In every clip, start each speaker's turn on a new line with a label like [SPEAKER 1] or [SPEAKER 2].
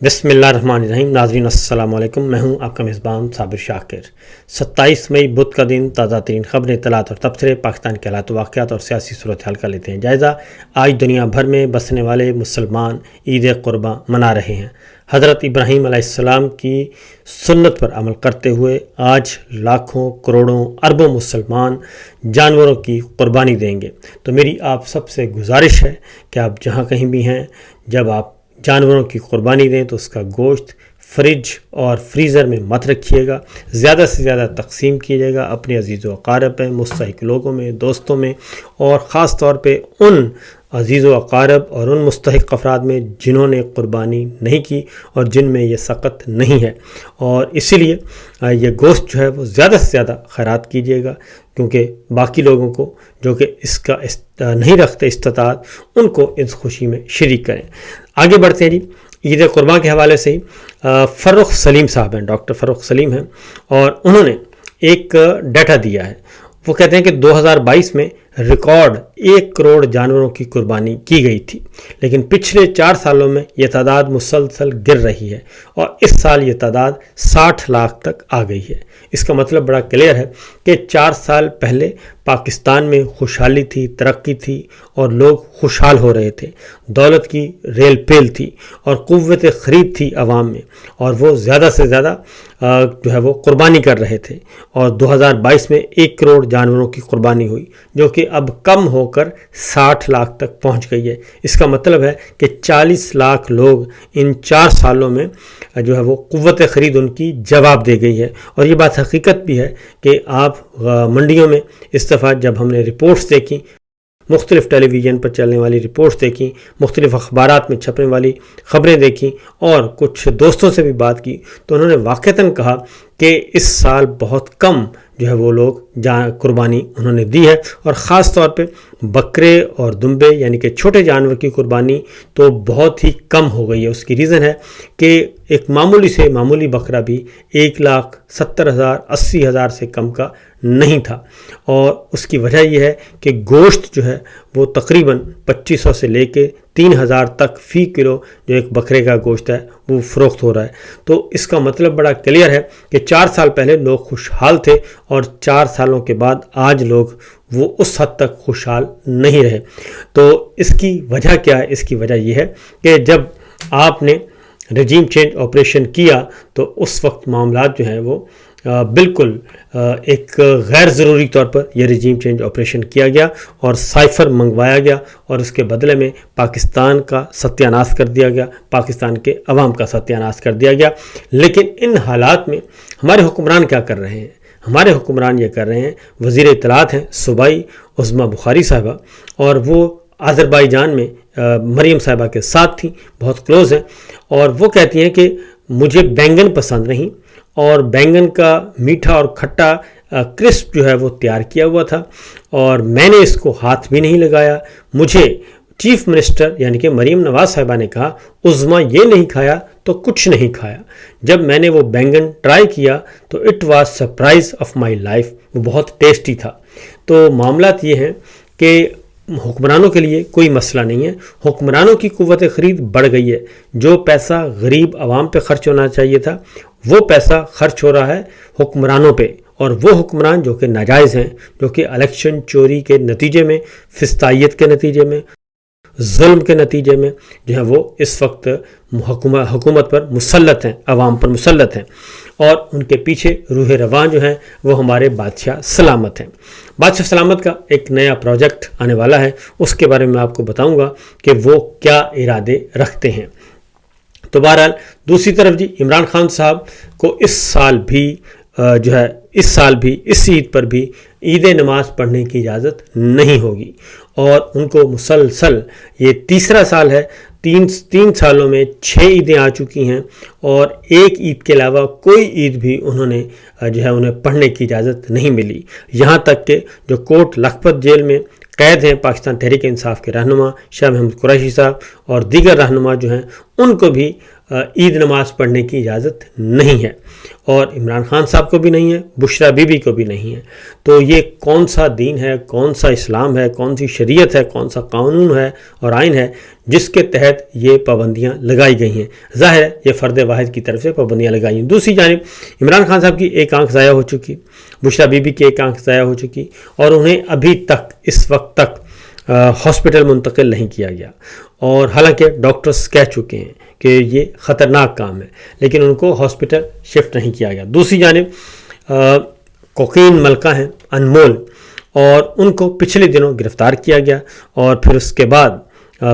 [SPEAKER 1] بسم اللہ الرحمن الرحیم. ناظرین السلام علیکم. میں ہوں آپ کا میزبان صابر شاکر. 27 مئی بدھ کا دن تازہ ترین خبریں، اطلاعات اور تبصرے پاکستان کے حالات، واقعات اور سیاسی صورتحال کا لیتے ہیں جائزہ. آج دنیا بھر میں بسنے والے مسلمان عید قرباں منا رہے ہیں. حضرت ابراہیم علیہ السلام کی سنت پر عمل کرتے ہوئے آج لاکھوں کروڑوں اربوں مسلمان جانوروں کی قربانی دیں گے. تو میری آپ سب سے گزارش ہے کہ آپ جہاں کہیں بھی ہیں، جب آپ جانوروں کی قربانی دیں تو اس کا گوشت فریج اور فریزر میں مت رکھیے گا، زیادہ سے زیادہ تقسیم کیجیے گا اپنے عزیز و اقارب میں، مستحق لوگوں میں، دوستوں میں، اور خاص طور پہ ان عزیز و اقارب اور ان مستحق افراد میں جنہوں نے قربانی نہیں کی اور جن میں یہ سقط نہیں ہے. اور اسی لیے یہ گوشت جو ہے وہ زیادہ سے زیادہ خیرات کیجیے گا، کیونکہ باقی لوگوں کو جو کہ اس کا نہیں رکھتے استطاعت، ان کو اس خوشی میں شریک کریں. آگے بڑھتے ہیں جی. عید قرباں کے حوالے سے ہی فروخ سلیم صاحب ہیں، ڈاکٹر فروخ سلیم ہیں، اور انہوں نے ایک ڈیٹا دیا ہے. وہ کہتے ہیں کہ 2022 میں ریکارڈ 1 کروڑ جانوروں کی قربانی کی گئی تھی، لیکن پچھلے 4 سالوں میں یہ تعداد مسلسل گر رہی ہے اور اس سال یہ تعداد 60 لاکھ تک آ گئی ہے. اس کا مطلب بڑا کلیئر ہے کہ 4 سال پہلے پاکستان میں خوشحالی تھی، ترقی تھی اور لوگ خوشحال ہو رہے تھے، دولت کی ریل پیل تھی اور قوت خرید تھی عوام میں، اور وہ زیادہ سے زیادہ جو ہے وہ قربانی کر رہے تھے. اور 2022 میں 1 کروڑ جانوروں کی قربانی ہوئی، جو کہ اب کم ہو کر 60 لاکھ تک پہنچ گئی ہے. اس کا مطلب ہے کہ 40 لاکھ لوگ ان 4 سالوں میں جو ہے وہ قوت خرید ان کی جواب دے گئی ہے. اور یہ بات حقیقت بھی ہے کہ آپ منڈیوں میں اس دفعہ جب ہم نے رپورٹس دیکھی، مختلف ٹیلی ویژن پر چلنے والی رپورٹس دیکھیں، مختلف اخبارات میں چھپنے والی خبریں دیکھیں اور کچھ دوستوں سے بھی بات کی، تو انہوں نے واقعتاً کہا کہ اس سال بہت کم جو ہے وہ لوگ قربانی انہوں نے دی ہے، اور خاص طور پہ بکرے اور دمبے یعنی کہ چھوٹے جانور کی قربانی تو بہت ہی کم ہو گئی ہے. اس کی ریزن ہے کہ ایک معمولی سے معمولی بکرا بھی 1,70,000 80,000 سے کم کا نہیں تھا، اور اس کی وجہ یہ ہے کہ گوشت جو ہے وہ تقریباً 2500 سے لے کے 3,000 تک فی کلو جو ایک بکرے کا گوشت ہے وہ فروخت ہو رہا ہے. تو اس کا مطلب بڑا کلیئر ہے کہ 4 سال پہلے لوگ خوشحال تھے اور 4 سالوں کے بعد آج لوگ وہ اس حد تک خوشحال نہیں رہے. تو اس کی وجہ کیا ہے؟ اس کی وجہ یہ ہے کہ جب آپ نے رجیم چینج آپریشن کیا تو اس وقت معاملات جو ہیں وہ بالکل ایک غیر ضروری طور پر یہ رجیم چینج آپریشن کیا گیا اور سائفر منگوایا گیا، اور اس کے بدلے میں پاکستان کا ستیہ ناش کر دیا گیا، پاکستان کے عوام کا ستیہ ناش کر دیا گیا. لیکن ان حالات میں ہمارے حکمران کیا کر رہے ہیں؟ ہمارے حکمران یہ کر رہے ہیں، وزیر اطلاعات ہیں صوبائی عظمیٰ بخاری صاحبہ، اور وہ آذربائیجان میں مریم صاحبہ کے ساتھ تھیں، بہت کلوز ہیں، اور وہ کہتی ہیں کہ مجھے بینگن پسند نہیں، اور بینگن کا میٹھا اور کھٹا کرسپ جو ہے وہ تیار کیا ہوا تھا اور میں نے اس کو ہاتھ بھی نہیں لگایا. مجھے چیف منسٹر یعنی کہ مریم نواز صاحبہ نے کہا عظمیٰ یہ نہیں کھایا تو کچھ نہیں کھایا. جب میں نے وہ بینگن ٹرائی کیا تو it was surprise of my life, وہ بہت ٹیسٹی تھا. تو معاملات یہ ہیں کہ حکمرانوں کے لیے کوئی مسئلہ نہیں ہے، حکمرانوں کی قوت خرید بڑھ گئی ہے. جو پیسہ غریب عوام پہ خرچ ہونا چاہیے تھا وہ پیسہ خرچ ہو رہا ہے حکمرانوں پہ، اور وہ حکمران جو کہ ناجائز ہیں، جو کہ الیکشن چوری کے نتیجے میں، فسطائیت کے نتیجے میں، ظلم کے نتیجے میں جو ہے وہ اس وقت حکومت پر مسلط ہیں، عوام پر مسلط ہیں، اور ان کے پیچھے روح رواں جو ہیں وہ ہمارے بادشاہ سلامت ہیں. بادشاہ سلامت کا ایک نیا پروجیکٹ آنے والا ہے، اس کے بارے میں آپ کو بتاؤں گا کہ وہ کیا ارادے رکھتے ہیں. تو بہرحال دوسری طرف جی، عمران خان صاحب کو اس سال بھی اس عید پر بھی عید نماز پڑھنے کی اجازت نہیں ہوگی، اور ان کو مسلسل یہ تیسرا سال ہے، 3 سالوں میں 6 عیدیں آ چکی ہیں، اور ایک عید کے علاوہ کوئی عید بھی انہوں نے جو ہے انہیں پڑھنے کی اجازت نہیں ملی. یہاں تک کہ جو کوٹ لکھپت جیل میں قید ہیں پاکستان تحریک انصاف کے رہنما شاہ محمود قریشی صاحب اور دیگر رہنما جو ہیں، ان کو بھی عید نماز پڑھنے کی اجازت نہیں ہے، اور عمران خان صاحب کو بھی نہیں ہے، بشرا بی بی کو بھی نہیں ہے۔ تو یہ کون سا دین ہے، کون سا اسلام ہے، کون سی شریعت ہے، کون سا قانون ہے اور آئین ہے جس کے تحت یہ پابندیاں لگائی گئی ہیں؟ ظاہر ہے یہ فرد واحد کی طرف سے پابندیاں لگائی ہیں۔ دوسری جانب عمران خان صاحب کی ایک آنکھ ضائع ہو چکی، بشرا بی بی کی ایک آنکھ ضائع ہو چکی، اور انہیں ابھی تک اس وقت تک ہاسپٹل منتقل نہیں کیا گیا، اور حالانکہ ڈاکٹرز کہہ چکے ہیں کہ یہ خطرناک کام ہے، لیکن ان کو ہاسپٹل شفٹ نہیں کیا گیا۔ دوسری جانب کوکین ملکہ ہیں انمول، اور ان کو پچھلے دنوں گرفتار کیا گیا، اور پھر اس کے بعد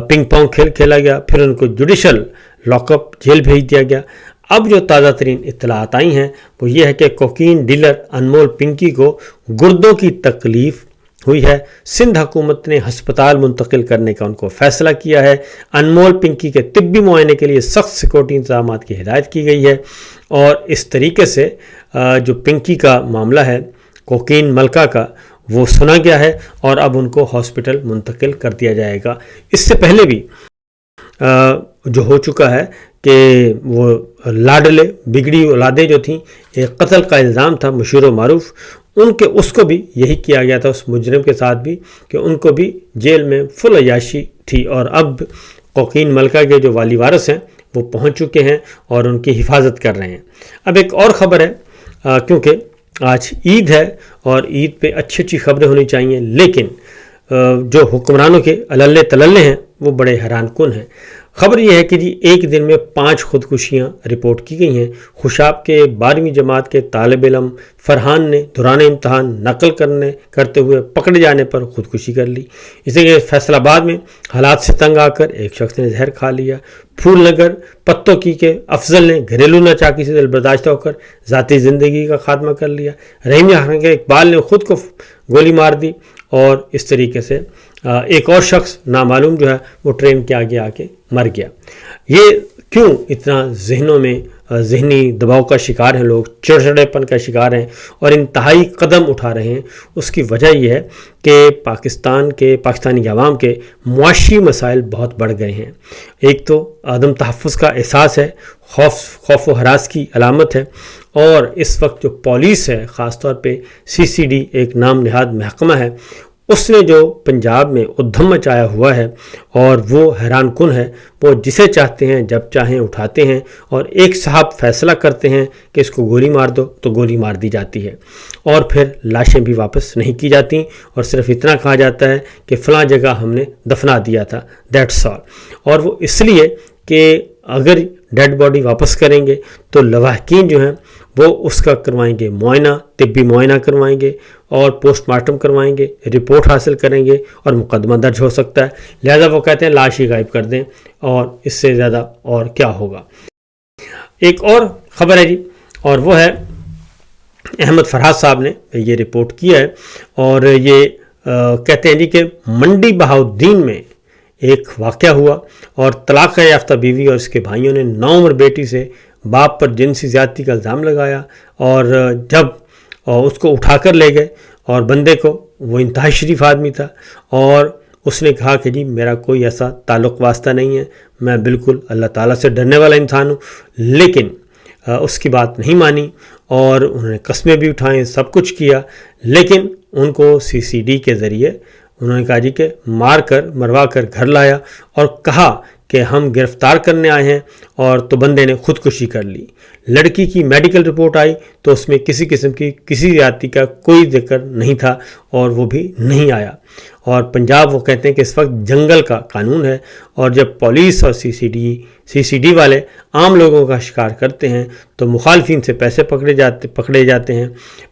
[SPEAKER 1] پنگ پونگ کھیل کھیلا گیا، پھر ان کو جوڈیشل لاک اپ جیل بھیج دیا گیا۔ اب جو تازہ ترین اطلاعات آئی ہیں وہ یہ ہے کہ کوکین ڈیلر انمول پنکی کو گردوں کی تکلیف ہوئی ہے۔ سندھ حکومت نے ہسپتال منتقل کرنے کا ان کو فیصلہ کیا ہے۔ انمول پنکی کے طبی معائنے کے لیے سخت سیکورٹی انتظامات کی ہدایت کی گئی ہے، اور اس طریقے سے جو پنکی کا معاملہ ہے کوکین ملکہ کا وہ سنا گیا ہے، اور اب ان کو ہاسپٹل منتقل کر دیا جائے گا۔ اس سے پہلے بھی جو ہو چکا ہے کہ وہ لاڈلے بگڑی اولادیں جو تھیں، ایک قتل کا الزام تھا مشہور و معروف، اس کو بھی یہی کیا گیا تھا، اس مجرم کے ساتھ بھی، کہ ان کو بھی جیل میں فل عیاشی تھی، اور اب کوکین ملکہ کے جو والی وارث ہیں وہ پہنچ چکے ہیں اور ان کی حفاظت کر رہے ہیں۔ اب ایک اور خبر ہے، کیونکہ آج عید ہے اور عید پہ اچھی اچھی خبریں ہونی چاہیے، لیکن جو حکمرانوں کے عللے تللے ہیں وہ بڑے حیران کن ہیں۔ خبر یہ ہے کہ جی ایک دن میں 5 خودکشیاں رپورٹ کی گئی ہیں۔ خوشاب کے 12ویں جماعت کے طالب علم فرحان نے دوران امتحان نقل کرتے ہوئے پکڑے جانے پر خودکشی کر لی۔ اسی کے فیصل آباد میں حالات سے تنگ آ کر ایک شخص نے زہر کھا لیا۔ پھول نگر پتوں کی کے افضل نے گھریلو ناچاکی سے دل برداشتہ ہو کر ذاتی زندگی کا خاتمہ کر لیا۔ رحیم یحییٰ کے اقبال نے خود کو گولی مار دی، اور اس طریقے سے ایک اور شخص نامعلوم جو ہے وہ ٹرین کے آگے آ کے مر گیا۔ یہ کیوں اتنا ذہنوں میں ذہنی دباؤ کا شکار ہیں لوگ، چڑچڑے پن کا شکار ہیں اور انتہائی قدم اٹھا رہے ہیں؟ اس کی وجہ یہ ہے کہ پاکستانی عوام کے معاشی مسائل بہت بڑھ گئے ہیں۔ ایک تو عدم تحفظ کا احساس ہے، خوف و ہراس کی علامت ہے، اور اس وقت جو پولیس ہے، خاص طور پہ CCD ایک نام نہاد محکمہ ہے، اس نے جو پنجاب میں ادھم مچایا ہوا ہے اور وہ حیران کن ہے۔ وہ جسے چاہتے ہیں جب چاہیں اٹھاتے ہیں، اور ایک صاحب فیصلہ کرتے ہیں کہ اس کو گولی مار دو تو گولی مار دی جاتی ہے، اور پھر لاشیں بھی واپس نہیں کی جاتی، اور صرف اتنا کہا جاتا ہے کہ فلاں جگہ ہم نے دفنا دیا تھا، دیٹس آل۔ اور وہ اس لیے کہ اگر ڈیڈ باڈی واپس کریں گے تو لواحقین جو ہیں وہ اس کا کروائیں گے معائنہ، طبی معائنہ کروائیں گے، اور پوسٹ مارٹم کروائیں گے، رپورٹ حاصل کریں گے، اور مقدمہ درج ہو سکتا ہے۔ لہذا وہ کہتے ہیں لاش ہی غائب کر دیں، اور اس سے زیادہ اور کیا ہوگا۔ ایک اور خبر ہے جی، اور وہ ہے احمد فرحات صاحب نے یہ رپورٹ کیا ہے، اور یہ کہتے ہیں جی کہ منڈی بہاؤالدین میں ایک واقعہ ہوا، اور طلاق یافتہ بیوی اور اس کے بھائیوں نے 9 عمر بیٹی سے باپ پر جنسی زیادتی کا الزام لگایا، اور جب اس کو اٹھا کر لے گئے، اور بندے کو، وہ انتہائی شریف آدمی تھا، اور اس نے کہا کہ جی میرا کوئی ایسا تعلق واسطہ نہیں ہے، میں بالکل اللہ تعالیٰ سے ڈرنے والا انسان ہوں، لیکن اس کی بات نہیں مانی، اور انہوں نے قسمیں بھی اٹھائیں، سب کچھ کیا، لیکن ان کو CCD کے ذریعے انہوں نے کہا جی کہ مروا کر گھر لایا، اور کہا کہ ہم گرفتار کرنے آئے ہیں، اور تو بندے نے خودکشی کر لی۔ لڑکی کی میڈیکل رپورٹ آئی تو اس میں کسی قسم کی کسی زیادتی کا کوئی ذکر نہیں تھا، اور وہ بھی نہیں آیا۔ اور پنجاب وہ کہتے ہیں کہ اس وقت جنگل کا قانون ہے، اور جب پولیس اور CCD والے عام لوگوں کا شکار کرتے ہیں تو مخالفین سے پیسے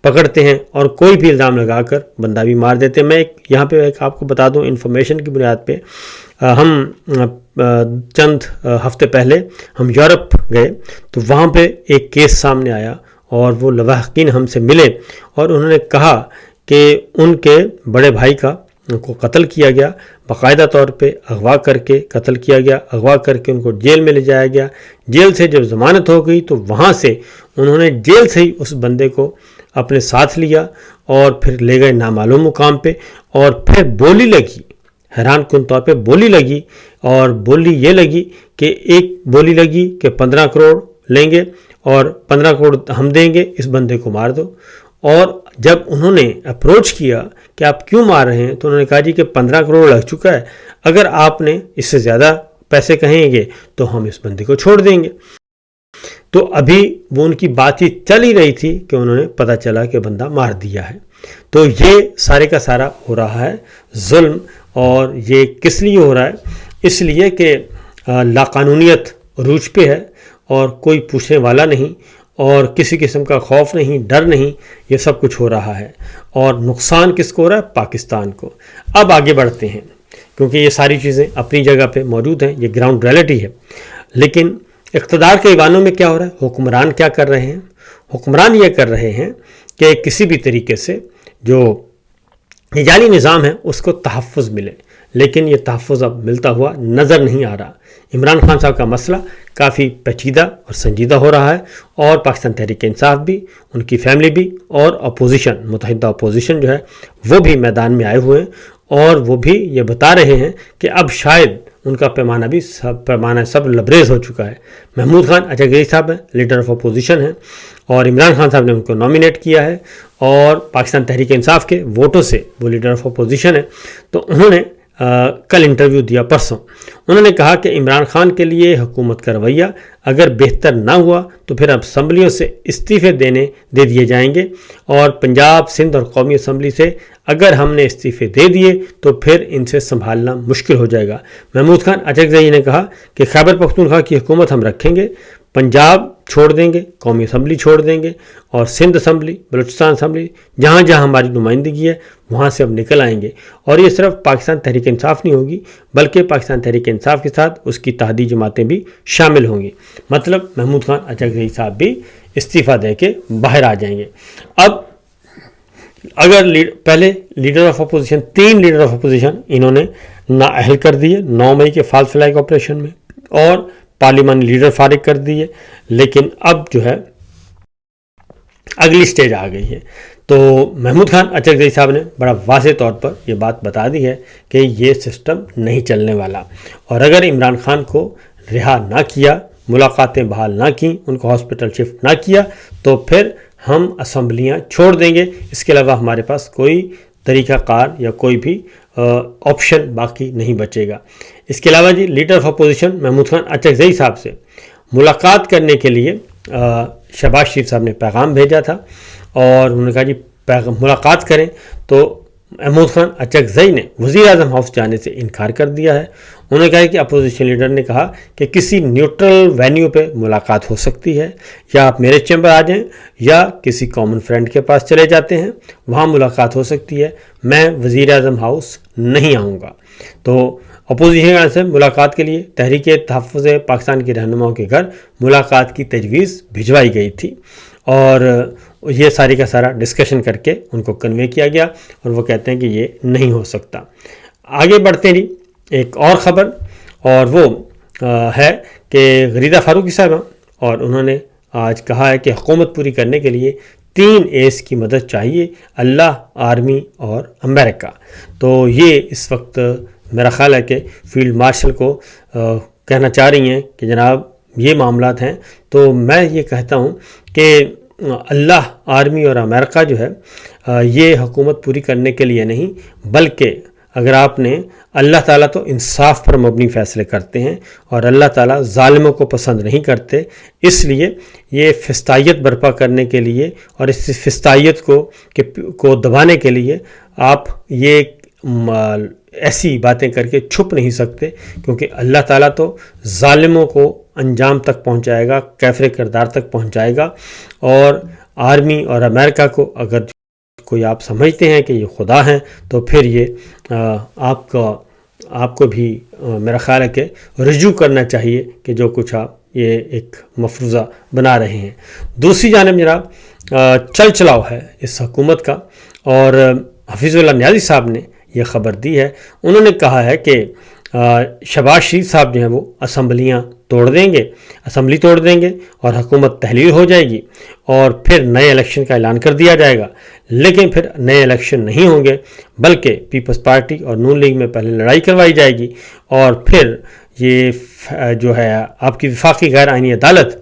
[SPEAKER 1] پکڑتے ہیں اور کوئی بھی الزام لگا کر بندہ بھی مار دیتے ہیں۔ میں یہاں پہ آپ کو بتا دوں انفارمیشن کی بنیاد پہ، ہم چند ہفتے پہلے ہم یورپ گئے تو وہاں پہ ایک کیس سامنے آیا، اور وہ لواحقین ہم سے ملے، اور انہوں نے کہا کہ ان کے بڑے بھائی کو قتل کیا گیا، باقاعدہ طور پہ اغوا کر کے قتل کیا گیا، اغوا کر کے ان کو جیل میں لے جایا گیا۔ جیل سے جب ضمانت ہو گئی تو وہاں سے انہوں نے جیل سے ہی اس بندے کو اپنے ساتھ لیا، اور پھر لے گئے نامعلوم مقام پہ، اور پھر بولی لگی، حیران کن طور پہ بولی لگی، اور بولی یہ لگی کہ ایک بولی لگی کہ 15 کروڑ لیں گے اور 15 کروڑ ہم دیں گے، اس بندے کو مار دو۔ اور جب انہوں نے اپروچ کیا کہ آپ کیوں مار رہے ہیں، تو انہوں نے کہا جی کہ 15 کروڑ لگ چکا ہے، اگر آپ نے اس سے زیادہ پیسے کہیں گے تو ہم اس بندے کو چھوڑ دیں گے۔ تو ابھی وہ ان کی بات ہی چل ہی رہی تھی کہ انہوں نے پتہ چلا کہ بندہ مار دیا ہے۔ تو یہ سارے کا سارا ہو رہا ہے ظلم، اور یہ کس لیے ہو رہا ہے؟ اس لیے کہ لاقانونیت عروج پہ ہے اور کوئی پوچھنے والا نہیں، اور کسی قسم کا خوف نہیں، ڈر نہیں، یہ سب کچھ ہو رہا ہے، اور نقصان کس کو ہو رہا ہے؟ پاکستان کو۔ اب آگے بڑھتے ہیں، کیونکہ یہ ساری چیزیں اپنی جگہ پہ موجود ہیں، یہ گراؤنڈ ریئلٹی ہے۔ لیکن اقتدار کے ایوانوں میں کیا ہو رہا ہے؟ حکمران کیا کر رہے ہیں؟ حکمران یہ کر رہے ہیں کہ کسی بھی طریقے سے جو جعلی نظام ہے اس کو تحفظ ملے، لیکن یہ تحفظ اب ملتا ہوا نظر نہیں آ رہا۔ عمران خان صاحب کا مسئلہ کافی پیچیدہ اور سنجیدہ ہو رہا ہے، اور پاکستان تحریک انصاف بھی، ان کی فیملی بھی، اور اپوزیشن، متحدہ اپوزیشن جو ہے وہ بھی میدان میں آئے ہوئے ہیں، اور وہ بھی یہ بتا رہے ہیں کہ اب شاید ان کا پیمانہ سب لبریز ہو چکا ہے۔ محمود خان اچھگری صاحب ہیں، لیڈر آف اپوزیشن ہیں، اور عمران خان صاحب نے ان کو نامینیٹ کیا ہے، اور پاکستان تحریک انصاف کے ووٹوں سے وہ لیڈر آف اپوزیشن ہے۔ تو انہوں نے کل انٹرویو دیا، پرسوں انہوں نے کہا کہ عمران خان کے لیے حکومت کا رویہ اگر بہتر نہ ہوا تو پھر اسمبلیوں سے استعفے دے دیے جائیں گے، اور پنجاب، سندھ اور قومی اسمبلی سے اگر ہم نے استعفے دے دیے تو پھر ان سے سنبھالنا مشکل ہو جائے گا۔ محمود خان اچکزئی نے کہا کہ خیبر پختونخوا کی حکومت ہم رکھیں گے، پنجاب چھوڑ دیں گے، قومی اسمبلی چھوڑ دیں گے، اور سندھ اسمبلی، بلوچستان اسمبلی، جہاں جہاں ہماری نمائندگی ہے وہاں سے اب نکل آئیں گے۔ اور یہ صرف پاکستان تحریک انصاف نہیں ہوگی، بلکہ پاکستان تحریک انصاف کے ساتھ اس کی اتحادی جماعتیں بھی شامل ہوں گی۔ مطلب محمود خان اچکزئی صاحب بھی استعفیٰ دے کے باہر آ جائیں گے۔ اب اگر پہلے leader of opposition, 3 leader of opposition انہوں نے نااہل کر دیے 9 مئی کے فالس فلیگ آپریشن میں، اور پارلیمانی لیڈر فارغ کر دیے، لیکن اب جو ہے اگلی سٹیج آ گئی ہے۔ تو محمود خان اچکزئی صاحب نے بڑا واضح طور پر یہ بات بتا دی ہے کہ یہ سسٹم نہیں چلنے والا، اور اگر عمران خان کو رہا نہ کیا، ملاقاتیں بحال نہ کیں، ان کو ہاسپٹل شفٹ نہ کیا، تو پھر ہم اسمبلیاں چھوڑ دیں گے۔ اس کے علاوہ ہمارے پاس کوئی طریقہ کار یا کوئی بھی آپشن باقی نہیں بچے گا۔ اس کے علاوہ جی leader of opposition Mahmood Khan Achakzai صاحب سے ملاقات کرنے کے لیے شہباز شریف صاحب نے پیغام بھیجا تھا، اور انہوں نے کہا جی ملاقات کریں، تو محمود خان اچکزئی نے وزیر اعظم ہاؤس جانے سے انکار کر دیا ہے۔ انہوں نے کہا کہ اپوزیشن لیڈر نے کہا کہ کسی نیوٹرل وینیو پہ ملاقات ہو سکتی ہے، یا آپ میرے چیمبر آ جائیں یا کسی کامن فرینڈ کے پاس چلے جاتے ہیں، وہاں ملاقات ہو سکتی ہے، میں وزیر اعظم ہاؤس نہیں آؤں گا۔ تو اپوزیشن سے ملاقات کے لیے تحریک تحفظ پاکستان کے رہنماؤں کے گھر ملاقات کی تجویز بھجوائی گئی تھی، اور یہ ساری کا سارا ڈسکشن کر کے ان کو کنوے کیا گیا، اور وہ کہتے ہیں کہ یہ نہیں ہو سکتا۔ آگے بڑھتے ہیں ایک اور خبر، اور وہ ہے کہ غریدہ فاروقی صاحبہ، اور انہوں نے آج کہا ہے کہ حکومت پوری کرنے کے لیے 3 ایس کی مدد چاہیے، اللہ، آرمی اور امریکہ۔ تو یہ اس وقت میرا خیال ہے کہ فیلڈ مارشل کو کہنا چاہ رہی ہیں کہ جناب یہ معاملات ہیں۔ تو میں یہ کہتا ہوں کہ اللہ، آرمی اور امریکہ جو ہے یہ حکومت پوری کرنے کے لیے نہیں، بلکہ اگر آپ نے اللہ تعالیٰ تو انصاف پر مبنی فیصلے کرتے ہیں، اور اللہ تعالیٰ ظالموں کو پسند نہیں کرتے، اس لیے یہ فسطائیت برپا کرنے کے لیے اور اس فسطائیت کو دبانے کے لیے آپ یہ ایسی باتیں کر کے چھپ نہیں سکتے، کیونکہ اللہ تعالیٰ تو ظالموں کو انجام تک پہنچائے گا، کیفر کردار تک پہنچائے گا۔ اور آرمی اور امریکہ کو اگر کوئی آپ سمجھتے ہیں کہ یہ خدا ہیں، تو پھر یہ آپ کو بھی میرا خیال ہے کہ رجوع کرنا چاہیے کہ جو کچھ آپ یہ ایک مفروضہ بنا رہے ہیں۔ دوسری جانب جناب چل چلاؤ ہے اس حکومت کا، اور حفیظ اللہ نیازی صاحب نے یہ خبر دی ہے۔ انہوں نے کہا ہے کہ شہباز شریف صاحب جو ہیں وہ اسمبلی توڑ دیں گے اور حکومت تحلیل ہو جائے گی، اور پھر نئے الیکشن کا اعلان کر دیا جائے گا۔ لیکن پھر نئے الیکشن نہیں ہوں گے، بلکہ پیپلز پارٹی اور نون لیگ میں پہلے لڑائی کروائی جائے گی، اور پھر یہ جو ہے آپ کی وفاقی غیر آئینی عدالت،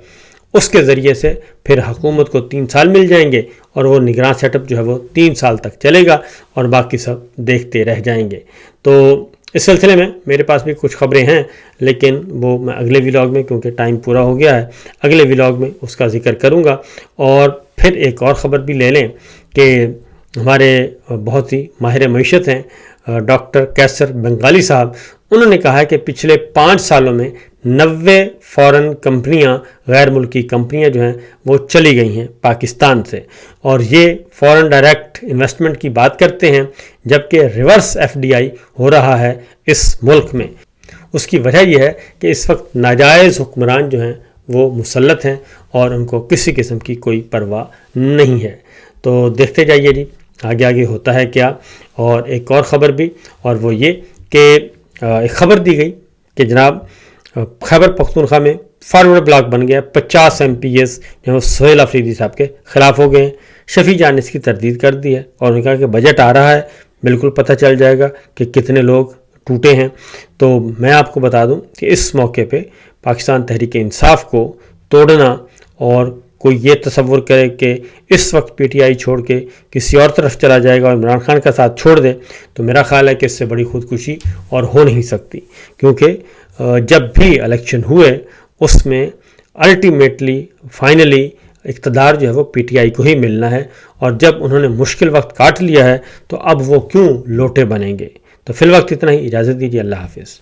[SPEAKER 1] اس کے ذریعے سے پھر حکومت کو 3 سال مل جائیں گے، اور وہ نگراں سیٹ اپ جو ہے وہ 3 سال تک چلے گا، اور باقی سب دیکھتے رہ جائیں گے۔ تو اس سلسلے میں میرے پاس بھی کچھ خبریں ہیں، لیکن وہ میں اگلے ولاگ میں، کیونکہ ٹائم پورا ہو گیا ہے، اگلے ولاگ میں اس کا ذکر کروں گا۔ اور پھر ایک اور خبر بھی لے لیں کہ ہمارے بہت ہی ماہر معیشت ہیں ڈاکٹر کیسر بنگالی صاحب، انہوں نے کہا ہے کہ پچھلے 5 سالوں میں 90 فورن کمپنیاں، غیر ملکی کمپنیاں جو ہیں وہ چلی گئی ہیں پاکستان سے، اور یہ فورن ڈائریکٹ انویسٹمنٹ کی بات کرتے ہیں، جبکہ ریورس FDI ہو رہا ہے اس ملک میں۔ اس کی وجہ یہ ہے کہ اس وقت ناجائز حکمران جو ہیں وہ مسلط ہیں، اور ان کو کسی قسم کی کوئی پرواہ نہیں ہے۔ تو دیکھتے جائیے جی آگے آگے ہوتا ہے کیا۔ اور ایک اور خبر بھی، اور وہ یہ کہ ایک خبر دی گئی کہ جناب خیبر پختونخوا میں فارورڈ بلاک بن گیا، 50 MPs جو سہیل آفریدی صاحب کے خلاف ہو گئے ہیں۔ شفیع جان نے اس کی تردید کر دی ہے، اور انہوں نے کہا کہ بجٹ آ رہا ہے، بالکل پتہ چل جائے گا کہ کتنے لوگ ٹوٹے ہیں۔ تو میں آپ کو بتا دوں کہ اس موقع پہ پاکستان تحریک انصاف کو توڑنا، اور کوئی یہ تصور کرے کہ اس وقت PTI چھوڑ کے کسی اور طرف چلا جائے گا اور عمران خان کا ساتھ چھوڑ دے، تو میرا خیال ہے کہ اس سے بڑی خودکشی اور ہو نہیں سکتی، کیونکہ جب بھی الیکشن ہوئے اس میں الٹیمیٹلی فائنلی اقتدار جو ہے وہ PTI کو ہی ملنا ہے، اور جب انہوں نے مشکل وقت کاٹ لیا ہے تو اب وہ کیوں لوٹے بنیں گے۔ تو فی الوقت اتنا ہی، اجازت دیجیے، اللہ حافظ۔